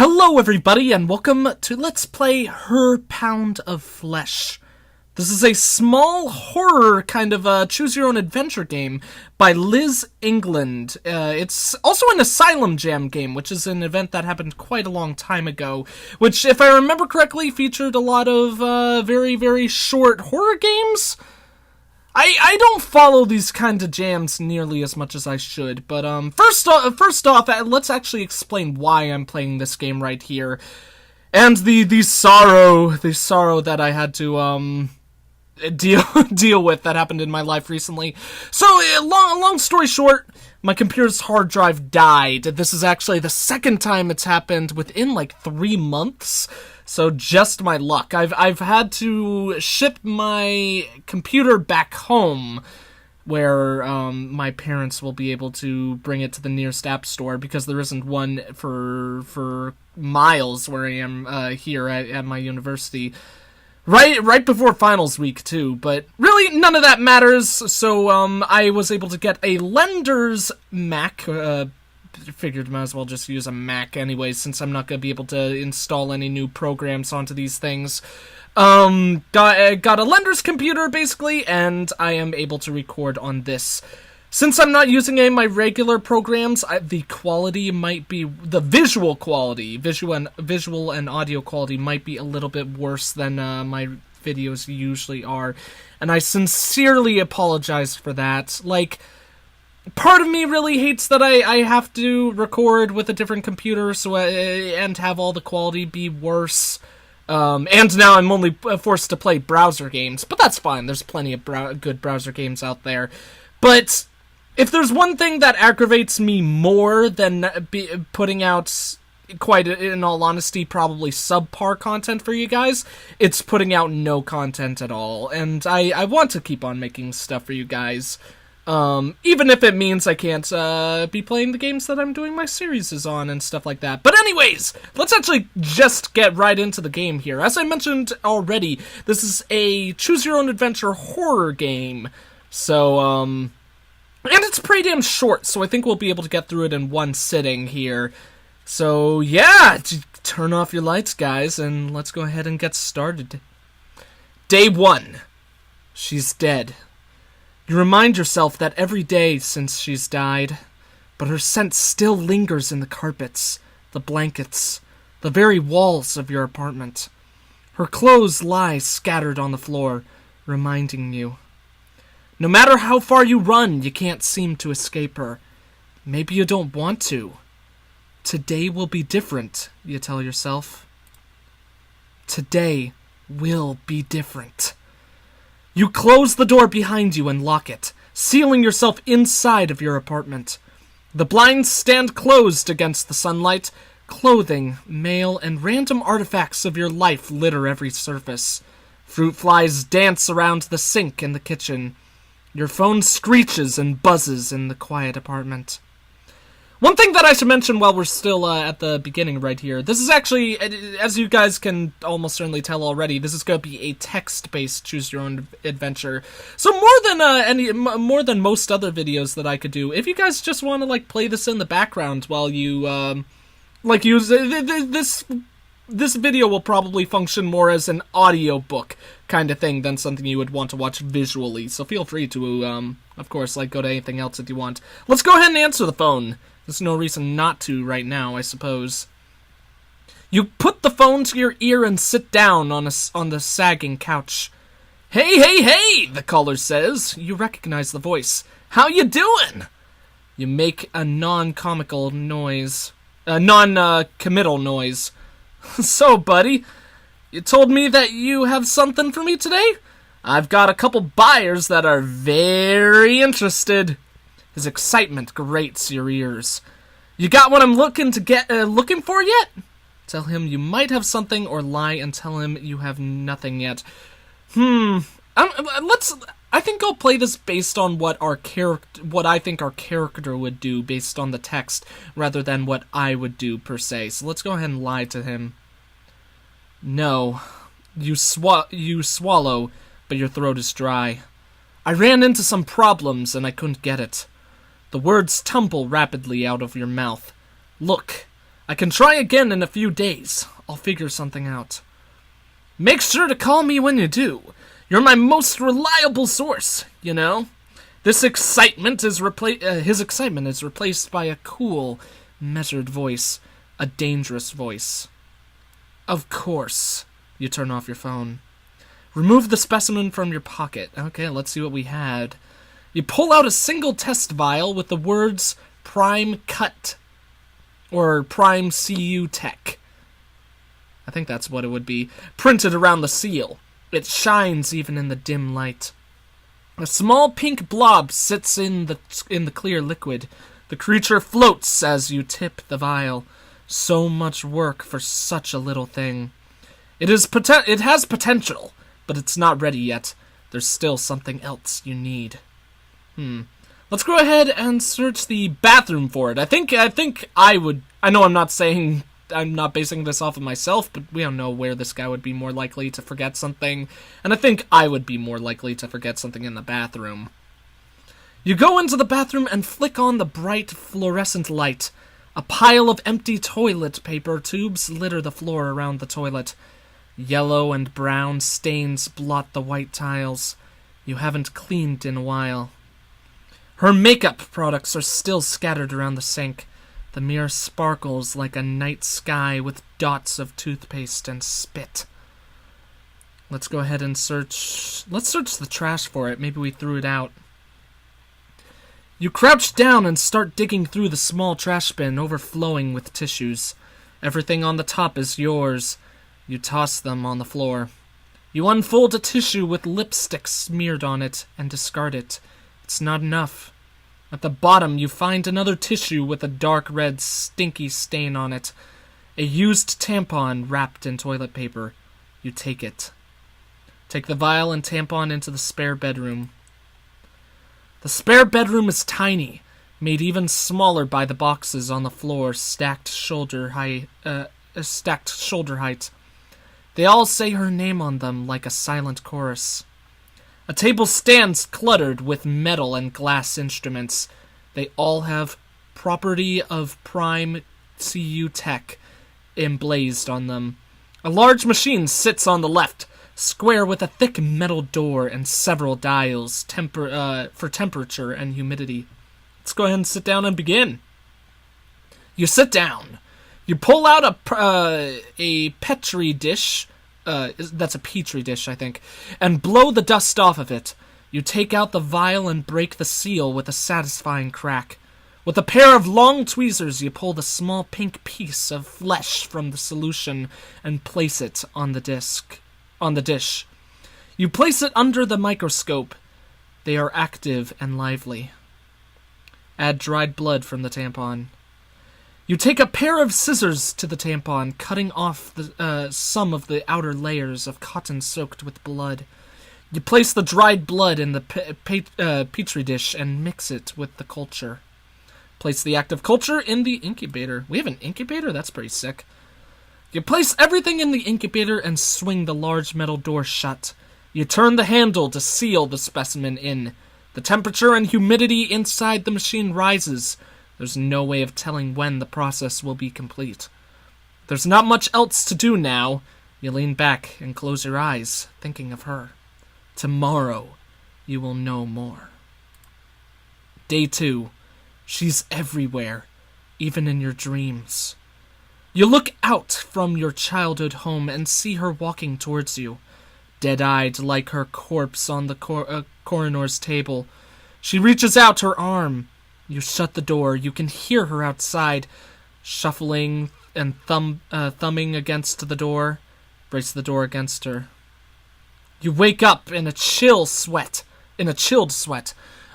Hello everybody and welcome to Let's Play Her Pound of Flesh. This is a small horror kind of choose-your-own-adventure game by Liz England. It's also an Asylum Jam game, which is an event that happened quite a long time ago, which, if I remember correctly, featured a lot of very, very short horror games. I don't follow these kind of jams nearly as much as I should, but first off, let's actually explain why I'm playing this game right here, and the sorrow that I had to deal with that happened in my life recently. So long story short, my computer's hard drive died. This is actually the second time it's happened within like 3 months. So just my luck. I've had to ship my computer back home, where my parents will be able to bring it to the nearest app store, because there isn't one for miles where I am here at my university. Right before finals week too, but really none of that matters. So I was able to get a lender's Mac. Figured might as well just use a Mac anyway, since I'm not going to be able to install any new programs onto these things. Got a lender's computer, basically, and I am able to record on this. Since I'm not using any of my regular programs, the quality might be... the visual quality, visual and audio quality might be a little bit worse than my videos usually are. And I sincerely apologize for that. Like... part of me really hates that I have to record with a different computer and have all the quality be worse. And now I'm only forced to play browser games, but that's fine. There's plenty of good browser games out there. But if there's one thing that aggravates me more than putting out, quite in all honesty, probably subpar content for you guys, it's putting out no content at all. And I want to keep on making stuff for you guys. Even if it means I can't, be playing the games that I'm doing my series on and stuff like that. But anyways, let's actually just get right into the game here. As I mentioned already, this is a choose-your-own-adventure horror game. So, and it's pretty damn short, so I think we'll be able to get through it in one sitting here. So, yeah, turn off your lights, guys, and let's go ahead and get started. Day 1. She's dead. You remind yourself that every day since she's died, but her scent still lingers in the carpets, the blankets, the very walls of your apartment. Her clothes lie scattered on the floor, reminding you. No matter how far you run, you can't seem to escape her. Maybe you don't want to. Today will be different, you tell yourself. Today will be different. You close the door behind you and lock it, sealing yourself inside of your apartment. The blinds stand closed against the sunlight. Clothing, mail, and random artifacts of your life litter every surface. Fruit flies dance around the sink in the kitchen. Your phone screeches and buzzes in the quiet apartment. One thing that I should mention while we're still at the beginning right here, this is actually, as you guys can almost certainly tell already, this is going to be a text-based choose-your-own-adventure. So more than most other videos that I could do, if you guys just want to like play this in the background while you use this video will probably function more as an audiobook kind of thing than something you would want to watch visually. So feel free to of course, like, go to anything else if you want. Let's go ahead and answer the phone. There's no reason not to right now, I suppose. You put the phone to your ear and sit down on the sagging couch. Hey, the caller says. You recognize the voice. How you doing? You make a non-comical noise. A non-committal noise. So, buddy, you told me that you have something for me today? I've got a couple buyers that are very interested. His excitement grates your ears. You got what I'm looking for yet? Tell him you might have something, or lie and tell him you have nothing yet. I think I'll play this based on what I think our character would do based on the text, rather than what I would do per se. So let's go ahead and lie to him. No, you swallow, but your throat is dry. I ran into some problems and I couldn't get it. The words tumble rapidly out of your mouth. Look, I can try again in a few days. I'll figure something out. Make sure to call me when you do. You're my most reliable source, you know? His excitement is replaced by a cool, measured voice. A dangerous voice. Of course. You turn off your phone. Remove the specimen from your pocket. Okay, let's see what we had. You pull out a single test vial with the words Prime Cut. Or Prime CU Tech. I think that's what it would be. Printed around the seal. It shines even in the dim light. A small pink blob sits in the clear liquid. The creature floats as you tip the vial. So much work for such a little thing. It has potential, but it's not ready yet. There's still something else you need. Let's go ahead and search the bathroom for it. I think I would. I know I'm not basing this off of myself, but we don't know where this guy would be more likely to forget something, and I think I would be more likely to forget something in the bathroom. You go into the bathroom and flick on the bright fluorescent light. A pile of empty toilet paper tubes litter the floor around the toilet. Yellow and brown stains blot the white tiles. You haven't cleaned in a while. Her makeup products are still scattered around the sink. The mirror sparkles like a night sky with dots of toothpaste and spit. Let's go ahead and search. Let's search the trash for it. Maybe we threw it out. You crouch down and start digging through the small trash bin overflowing with tissues. Everything on the top is yours. You toss them on the floor. You unfold a tissue with lipstick smeared on it and discard it. It's not enough. At the bottom, you find another tissue with a dark red stinky stain on it. A used tampon wrapped in toilet paper. You take it. Take the vial and tampon into the spare bedroom. The spare bedroom is tiny, made even smaller by the boxes on the floor, stacked shoulder height. They all say her name on them like a silent chorus. A table stands cluttered with metal and glass instruments. They all have property of Prime CU Tech emblazed on them. A large machine sits on the left, square with a thick metal door and several dials for temperature and humidity. Let's go ahead and sit down and begin. You sit down. You pull out a Petri dish. That's a Petri dish, I think, and blow the dust off of it. You take out the vial and break the seal with a satisfying crack. With a pair of long tweezers, you pull the small pink piece of flesh from the solution and place it on the dish. You place it under the microscope. They are active and lively. Add dried blood from the tampon. You take a pair of scissors to the tampon, cutting off some of the outer layers of cotton soaked with blood. You place the dried blood in the Petri dish and mix it with the culture. Place the active culture in the incubator. We have an incubator? That's pretty sick. You place everything in the incubator and swing the large metal door shut. You turn the handle to seal the specimen in. The temperature and humidity inside the machine rises. There's no way of telling when the process will be complete. There's not much else to do now. You lean back and close your eyes, thinking of her. Tomorrow, you will know more. Day 2. She's everywhere, even in your dreams. You look out from your childhood home and see her walking towards you, dead-eyed like her corpse on the coroner's table. She reaches out her arm. You shut the door. You can hear her outside, shuffling and thumbing against the door. Brace the door against her. You wake up in a chilled sweat,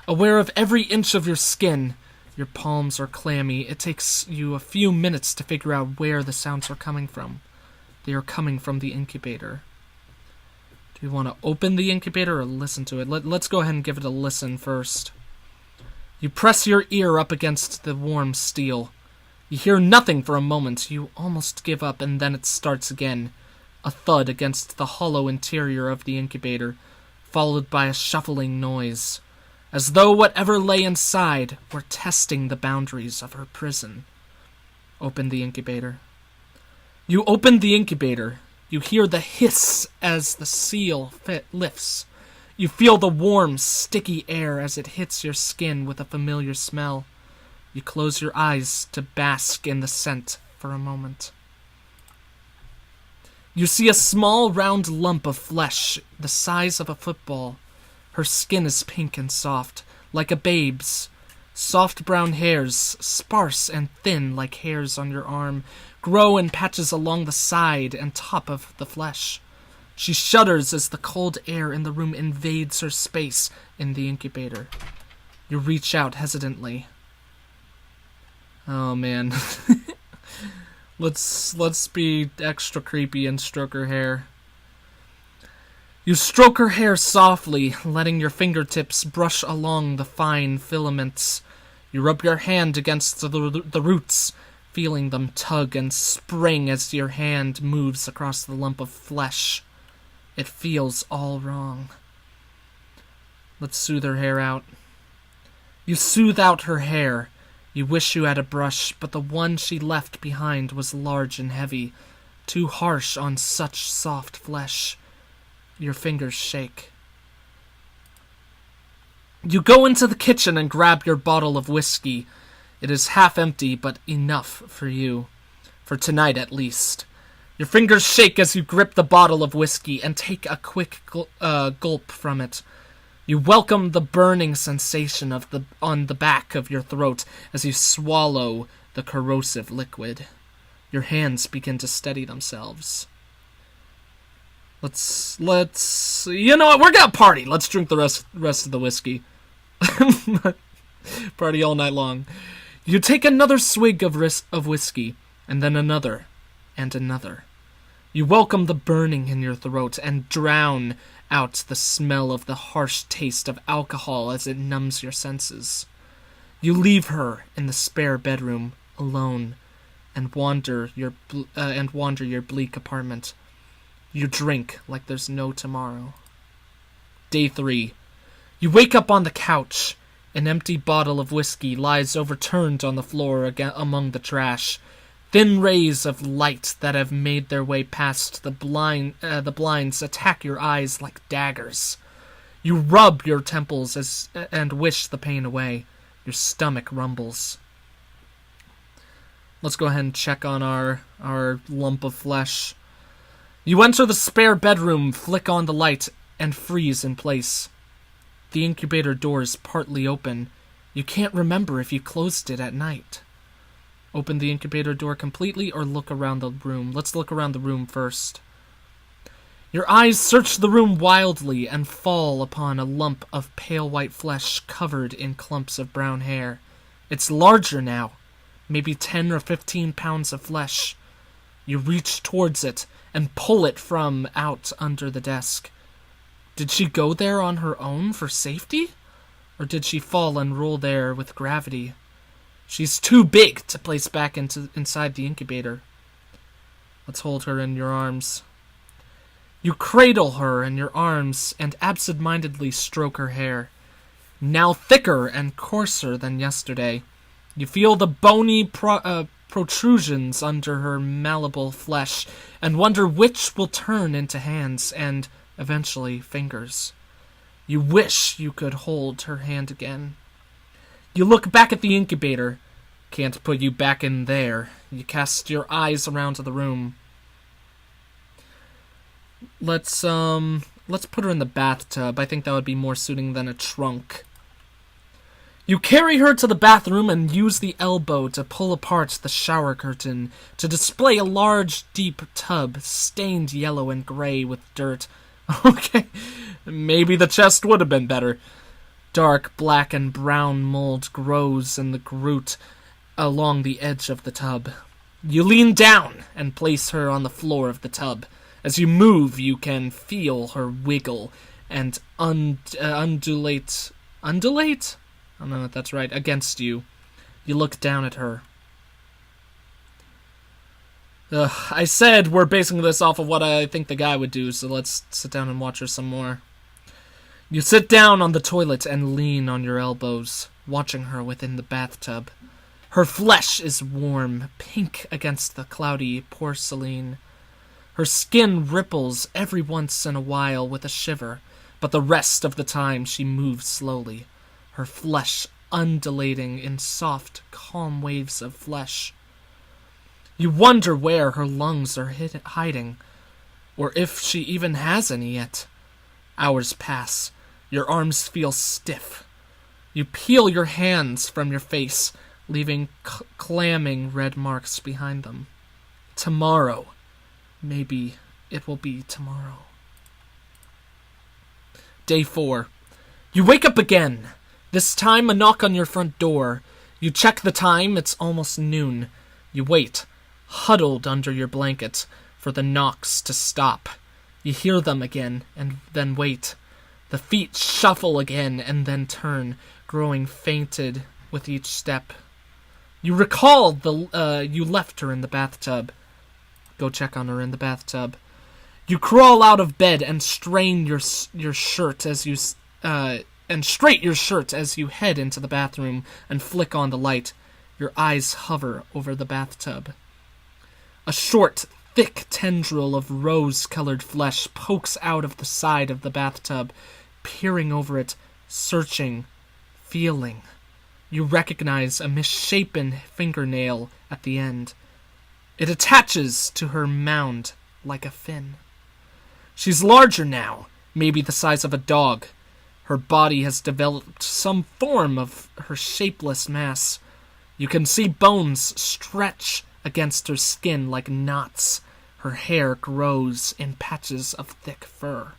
aware of every inch of your skin. Your palms are clammy. It takes you a few minutes to figure out where the sounds are coming from. They are coming from the incubator. Do you want to open the incubator or listen to it? Let's go ahead and give it a listen first. You press your ear up against the warm steel. You hear nothing for a moment. You almost give up, and then it starts again. A thud against the hollow interior of the incubator, followed by a shuffling noise, as though whatever lay inside were testing the boundaries of her prison. Open the incubator. You open the incubator. You hear the hiss as the seal lifts. You feel the warm, sticky air as it hits your skin with a familiar smell. You close your eyes to bask in the scent for a moment. You see a small, round lump of flesh the size of a football. Her skin is pink and soft, like a babe's. Soft brown hairs, sparse and thin like hairs on your arm, grow in patches along the side and top of the flesh. She shudders as the cold air in the room invades her space in the incubator. You reach out hesitantly. Oh man. Let's be extra creepy and stroke her hair. You stroke her hair softly, letting your fingertips brush along the fine filaments. You rub your hand against the roots, feeling them tug and spring as your hand moves across the lump of flesh. It feels all wrong. Let's soothe her hair out. You soothe out her hair. You wish you had a brush, but the one she left behind was large and heavy, too harsh on such soft flesh. Your fingers shake. You go into the kitchen and grab your bottle of whiskey. It is half empty, but enough for you. For tonight, at least. Your fingers shake as you grip the bottle of whiskey and take a quick gulp from it. You welcome the burning sensation on the back of your throat as you swallow the corrosive liquid. Your hands begin to steady themselves. Let's, you know what, we're gonna party. Let's drink the rest of the whiskey. Party all night long. You take another swig of whiskey, and then another, and another. You welcome the burning in your throat and drown out the smell of the harsh taste of alcohol as it numbs your senses. You leave her in the spare bedroom, alone, and wander your bleak apartment. You drink like there's no tomorrow. Day 3. You wake up on the couch. An empty bottle of whiskey lies overturned on the floor among the trash. Thin rays of light that have made their way past the blinds attack your eyes like daggers. You rub your temples and wish the pain away. Your stomach rumbles. Let's go ahead and check on our lump of flesh. You enter the spare bedroom, flick on the light, and freeze in place. The incubator door is partly open. You can't remember if you closed it at night. Open the incubator door completely or look around the room. Let's look around the room first. Your eyes search the room wildly and fall upon a lump of pale white flesh covered in clumps of brown hair. It's larger now, maybe 10 or 15 pounds of flesh. You reach towards it and pull it from out under the desk. Did she go there on her own for safety? Or did she fall and roll there with gravity? She's too big to place back inside the incubator. Let's hold her in your arms. You cradle her in your arms and absent-mindedly stroke her hair. Now thicker and coarser than yesterday. You feel the bony protrusions under her malleable flesh and wonder which will turn into hands and, eventually, fingers. You wish you could hold her hand again. You look back at the incubator. Can't put you back in there. You cast your eyes around the room. Let's put her in the bathtub. I think that would be more suiting than a trunk. You carry her to the bathroom and use the elbow to pull apart the shower curtain to display a large, deep tub stained yellow and gray with dirt. Okay, maybe the chest would have been better. Dark black and brown mold grows in the grout along the edge of the tub. You lean down and place her on the floor of the tub. As you move, you can feel her wiggle and undulate? Undulate? I don't know if that's right. Against you. You look down at her. I said we're basing this off of what I think the guy would do, so let's sit down and watch her some more. You sit down on the toilet and lean on your elbows, watching her within the bathtub. Her flesh is warm, pink against the cloudy porcelain. Her skin ripples every once in a while with a shiver, but the rest of the time she moves slowly, her flesh undulating in soft, calm waves of flesh. You wonder where her lungs are hiding, or if she even has any yet. Hours pass. Your arms feel stiff. You peel your hands from your face, leaving clamming red marks behind them. Tomorrow. Maybe it will be tomorrow. Day 4. You wake up again. This time a knock on your front door. You check the time, it's almost noon. You wait, huddled under your blanket, for the knocks to stop. You hear them again, and then wait. The feet shuffle again, and then turn, growing fainted with each step. You recall you left her in the bathtub. Go check on her in the bathtub. You crawl out of bed and strain your shirt as you straight your shirt as you head into the bathroom and flick on the light. Your eyes hover over the bathtub. A short, thick tendril of rose-colored flesh pokes out of the side of the bathtub, peering over it, searching, feeling. You recognize a misshapen fingernail at the end. It attaches to her mound like a fin. She's larger now, maybe the size of a dog. Her body has developed some form of her shapeless mass. You can see bones stretch against her skin like knots. Her hair grows in patches of thick fur.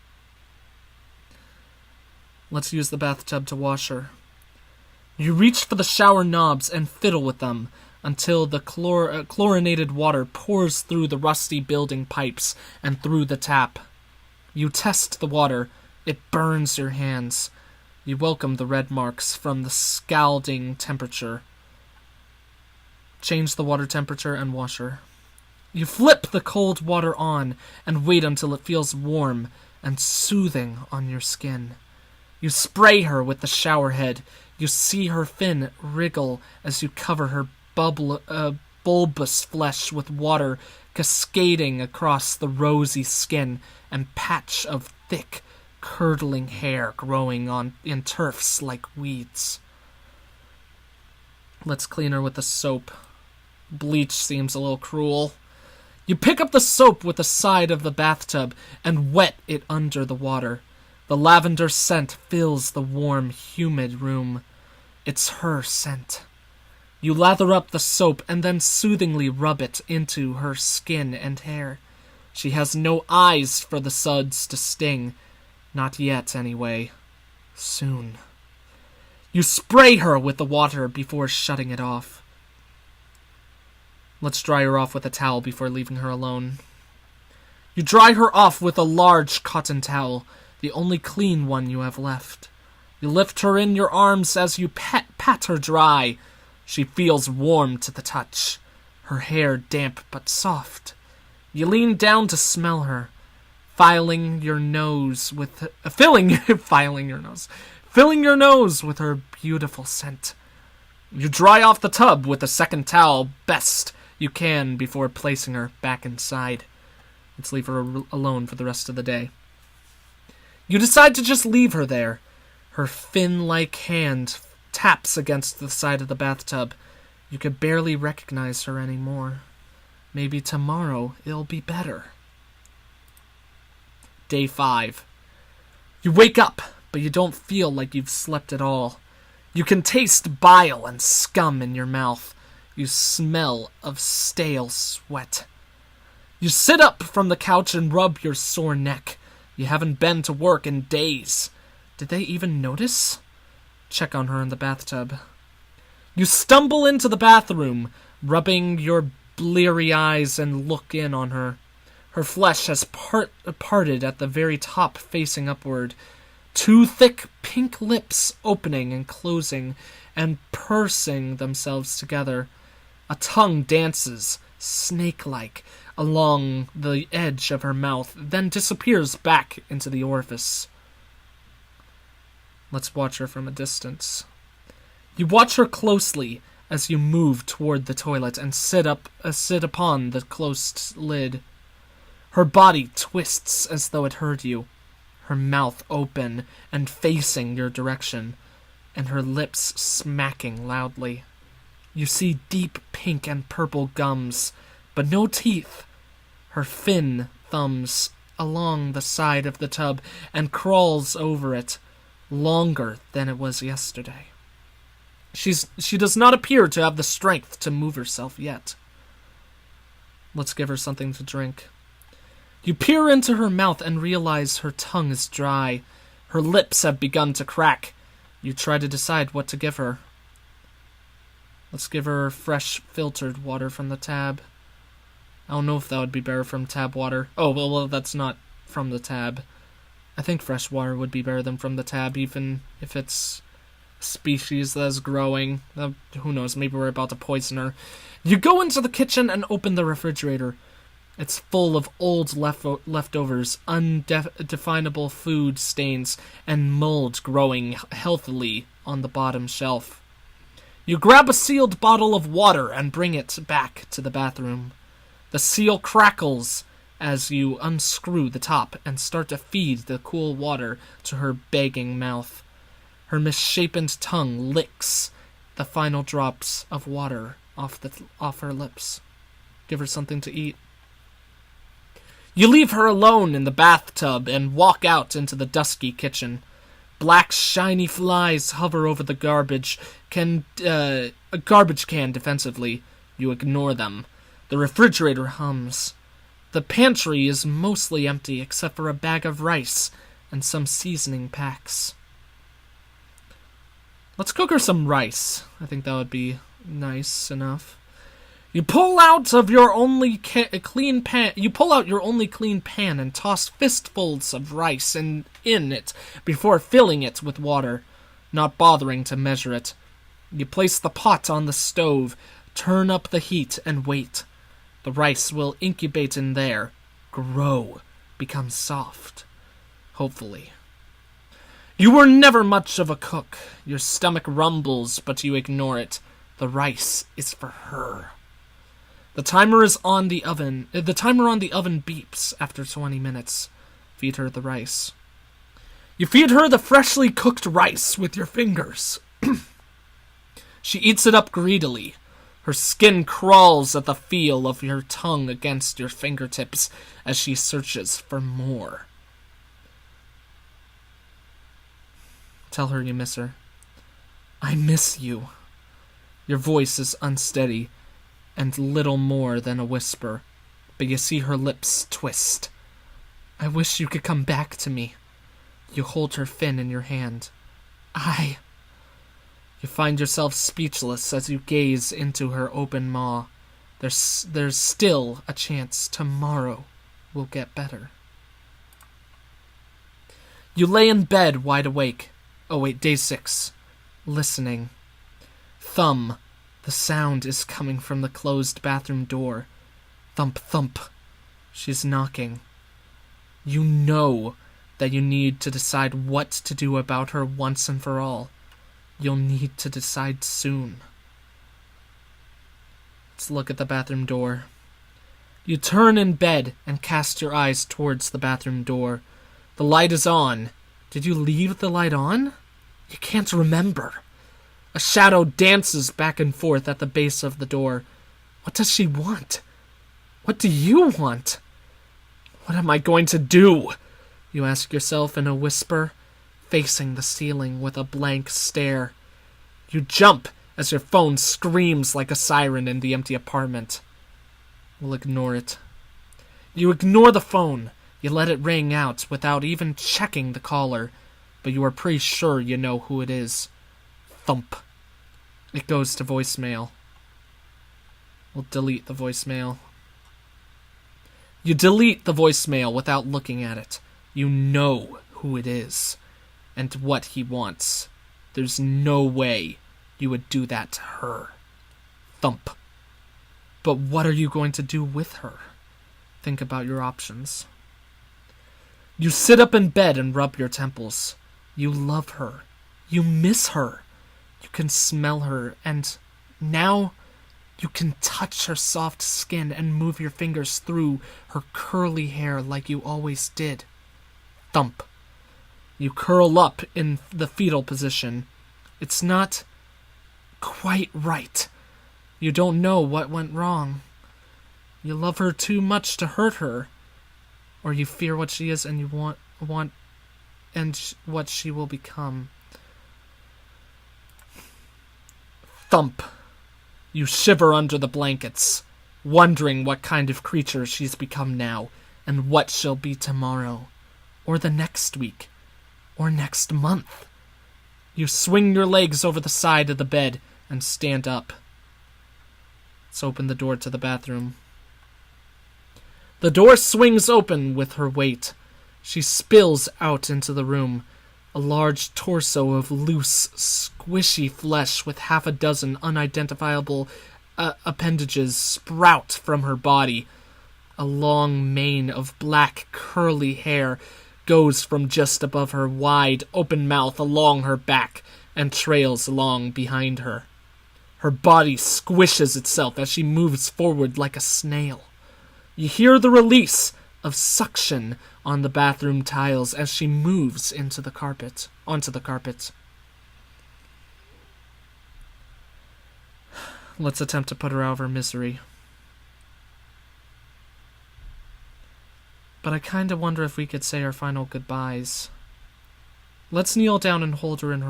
Let's use the bathtub to wash her. You reach for the shower knobs and fiddle with them until the chlorinated water pours through the rusty building pipes and through the tap. You test the water. It burns your hands. You welcome the red marks from the scalding temperature. Change the water temperature and wash her. You flip the cold water on and wait until it feels warm and soothing on your skin. You spray her with the shower head. You see her fin wriggle as you cover her bulbous flesh with water cascading across the rosy skin and patch of thick, curdling hair growing in turfs like weeds. Let's clean her with the soap. Bleach seems a little cruel. You pick up the soap with the side of the bathtub and wet it under the water. The lavender scent fills the warm, humid room. It's her scent. You lather up the soap and then soothingly rub it into her skin and hair. She has no eyes for the suds to sting. Not yet, anyway. Soon. You spray her with the water before shutting it off. Let's dry her off with a towel before leaving her alone. You dry her off with a large cotton towel, the only clean one you have left. You lift her in your arms as you pat her dry. She feels warm to the touch, her hair damp but soft. You lean down to smell her, filling your nose with her beautiful scent. You dry off the tub with a second towel best you can before placing her back inside. Let's leave her alone for the rest of the day. You decide to just leave her there. Her fin-like hand taps against the side of the bathtub. You can barely recognize her anymore. Maybe tomorrow it'll be better. Day 5. You wake up, but you don't feel like you've slept at all. You can taste bile and scum in your mouth. You smell of stale sweat. You sit up from the couch and rub your sore neck. You haven't been to work in days. Did they even notice? Check on her in the bathtub. You stumble into the bathroom, rubbing your bleary eyes and look in on her. Her flesh has parted at the very top, facing upward. 2 thick pink lips opening and closing and pursing themselves together. A tongue dances, snake-like, along the edge of her mouth, then disappears back into the orifice. Let's watch her from a distance. You watch her closely as you move toward the toilet and sit upon the closed lid. Her body twists as though it heard you, her mouth open and facing your direction, and her lips smacking loudly. You see deep pink and purple gums, but no teeth. Her fin thumbs along the side of the tub and crawls over it, longer than it was yesterday. She does not appear to have the strength to move herself yet. Let's give her something to drink. You peer into her mouth and realize her tongue is dry. Her lips have begun to crack. You try to decide what to give her. Let's give her fresh filtered water from the tab. I don't know if that would be better from tab water. Oh, well, that's not from the tab. I think fresh water would be better than from the tab, even if it's a species that is growing. Who knows, maybe we're about to poison her. You go into the kitchen and open the refrigerator. It's full of old leftovers, undefinable food stains, and mold growing healthily on the bottom shelf. You grab a sealed bottle of water and bring it back to the bathroom. The seal crackles as you unscrew the top and start to feed the cool water to her begging mouth. Her misshapen tongue licks the final drops of water off her lips. Give her something to eat. You leave her alone in the bathtub and walk out into the dusky kitchen. Black shiny flies hover over the garbage can defensively. You ignore them. The refrigerator hums. The pantry is mostly empty except for a bag of rice and some seasoning packs. Let's cook her some rice. I think that would be nice enough. You pull out your only clean pan and toss fistfuls of rice in it before filling it with water, not bothering to measure it. You place the pot on the stove, turn up the heat, and wait. The rice will incubate in there, grow, become soft. Hopefully. You were never much of a cook. Your stomach rumbles, but you ignore it. The rice is for her. The timer on the oven beeps after 20 minutes. Feed her the rice. You feed her the freshly cooked rice with your fingers. She eats it up greedily. Her skin crawls at the feel of your tongue against your fingertips as she searches for more. Tell her you miss her. I miss you. Your voice is unsteady and little more than a whisper, but you see her lips twist. I wish you could come back to me. You hold her fin in your hand. You find yourself speechless as you gaze into her open maw. There's still a chance tomorrow will get better. You lay in bed wide awake. Day 6. Listening. Thump. The sound is coming from the closed bathroom door. Thump, thump. She's knocking. You know that you need to decide what to do about her once and for all. You'll need to decide soon. Let's look at the bathroom door. You turn in bed and cast your eyes towards the bathroom door. The light is on. Did you leave the light on? You can't remember. A shadow dances back and forth at the base of the door. What does she want? What do you want? What am I going to do? You ask yourself in a whisper, facing the ceiling with a blank stare. You jump as your phone screams like a siren in the empty apartment. We'll ignore it. You ignore the phone. You let it ring out without even checking the caller, but you are pretty sure you know who it is. Thump. It goes to voicemail. We'll delete the voicemail. You delete the voicemail without looking at it. You know who it is and what he wants. There's no way you would do that to her. Thump. But what are you going to do with her? Think about your options. You sit up in bed and rub your temples. You love her. You miss her. You can smell her and Now you can touch her soft skin and move your fingers through her curly hair like you always did. Thump. You curl up in the fetal position. It's not quite right. You don't know what went wrong. You love her too much to hurt her. Or you fear what she is and you want and what she will become. Thump. You shiver under the blankets, wondering what kind of creature she's become now, and what she'll be tomorrow, or the next week, or next month. You swing your legs over the side of the bed and stand up. Let's open the door to the bathroom. The door swings open with her weight. She spills out into the room. A large torso of loose, squishy flesh with half a dozen unidentifiable appendages sprout from her body. A long mane of black, curly hair goes from just above her wide, open mouth along her back and trails along behind her. Her body squishes itself as she moves forward like a snail. You hear the release of suction on the bathroom tiles as she moves onto the carpet. Let's attempt to put her out of her misery. But I kinda wonder if we could say our final goodbyes. Let's kneel down and hold her in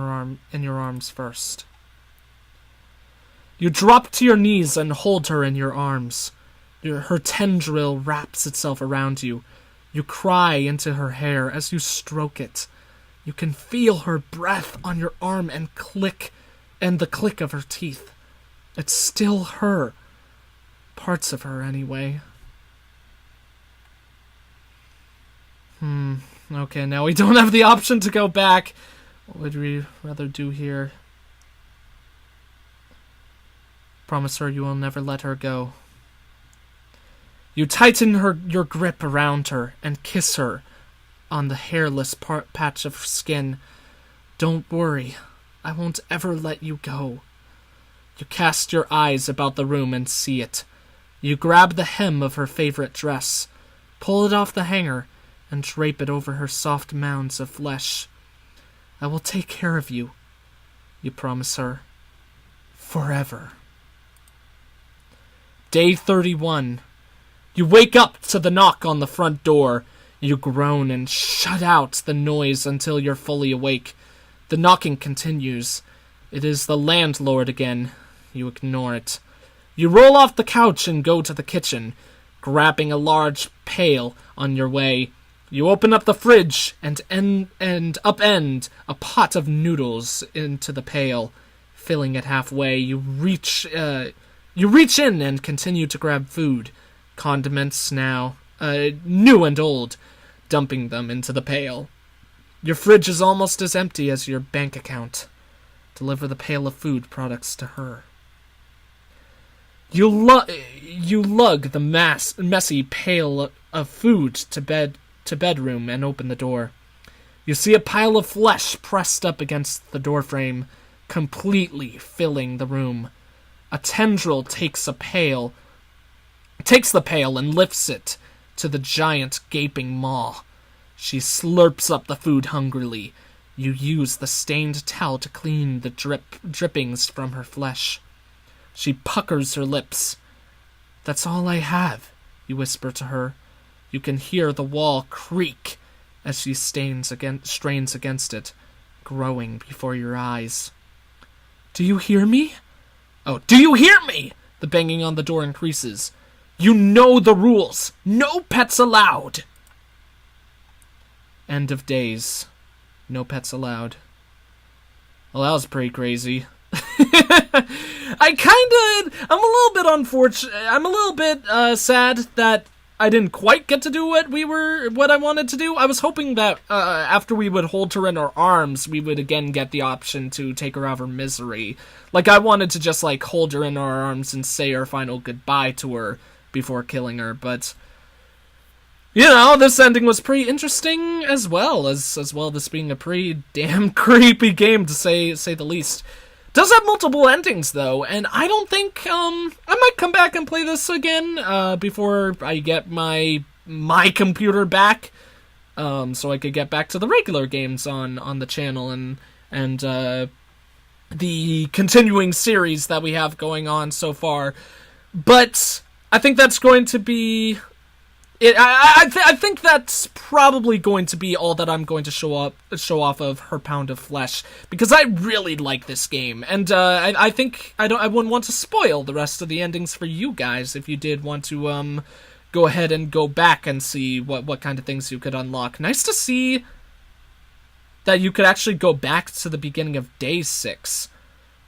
your arms first. You drop to your knees and hold her in your arms. Her tendril wraps itself around you. You cry into her hair as you stroke it. You can feel her breath on your arm and the click of her teeth. It's still her. Parts of her, anyway. Okay, now we don't have the option to go back. What would we rather do here? Promise her you will never let her go. You tighten your grip around her and kiss her on the hairless patch of skin. Don't worry, I won't ever let you go. You cast your eyes about the room and see it. You grab the hem of her favorite dress, pull it off the hanger, and drape it over her soft mounds of flesh. I will take care of you, you promise her. Forever. Day 31. You wake up to the knock on the front door. You groan and shut out the noise until you're fully awake. The knocking continues. It is the landlord again. You ignore it. You roll off the couch and go to the kitchen, grabbing a large pail on your way. You open up the fridge and upend a pot of noodles into the pail, filling it halfway. You reach in and continue to grab food. Condiments now, new and old, dumping them into the pail. Your fridge is almost as empty as your bank account. Deliver the pail of food products to her. You lug the messy pail of food to bedroom and open the door. You see a pile of flesh pressed up against the doorframe, completely filling the room. A tendril takes the pail and lifts it to the giant gaping maw. She slurps up the food hungrily. You use the stained towel to clean the drippings from her flesh. She puckers her lips. That's all I have, you whisper to her. You can hear the wall creak as she strains against it, growing before your eyes. Do you hear me? Oh, do you hear me? The banging on the door increases. You know the rules. No pets allowed. End of days. No pets allowed. Well, that was pretty crazy. I'm a little bit unfortunate. I'm a little bit sad that I didn't quite get to do what I wanted to do. I was hoping that after we would hold her in our arms, we would again get the option to take her out of her misery. Like, I wanted to just, like, hold her in our arms and say our final goodbye to her before killing her, but you know, this ending was pretty interesting as well, this being a pretty damn creepy game to say the least. Does have multiple endings, though, and I don't think, I might come back and play this again, before I get my computer back, so I could get back to the regular games on the channel, and the continuing series that we have going on so far. But I think that's going to be it. I think that's probably going to be all that I'm going to show off of Her Pound of Flesh, because I really like this game, and I think I wouldn't want to spoil the rest of the endings for you guys if you did want to go ahead and go back and see what kind of things you could unlock. Nice to see that you could actually go back to the beginning of day 6.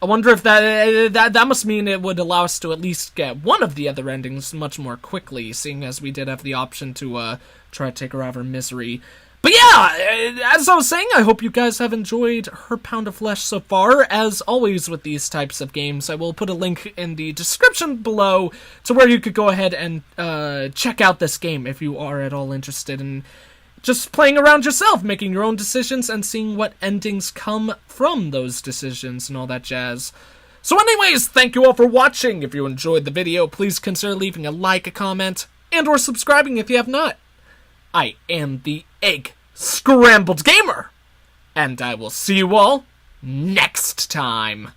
I wonder if that must mean it would allow us to at least get one of the other endings much more quickly, seeing as we did have the option to try to take her out of her misery. But yeah, as I was saying, I hope you guys have enjoyed Her Pound of Flesh so far. As always with these types of games, I will put a link in the description below to where you could go ahead and check out this game if you are at all interested in just playing around yourself, making your own decisions, and seeing what endings come from those decisions and all that jazz. So anyways, thank you all for watching. If you enjoyed the video, please consider leaving a like, a comment, and or subscribing if you have not. I am the Egg Scrambled Gamer, and I will see you all next time.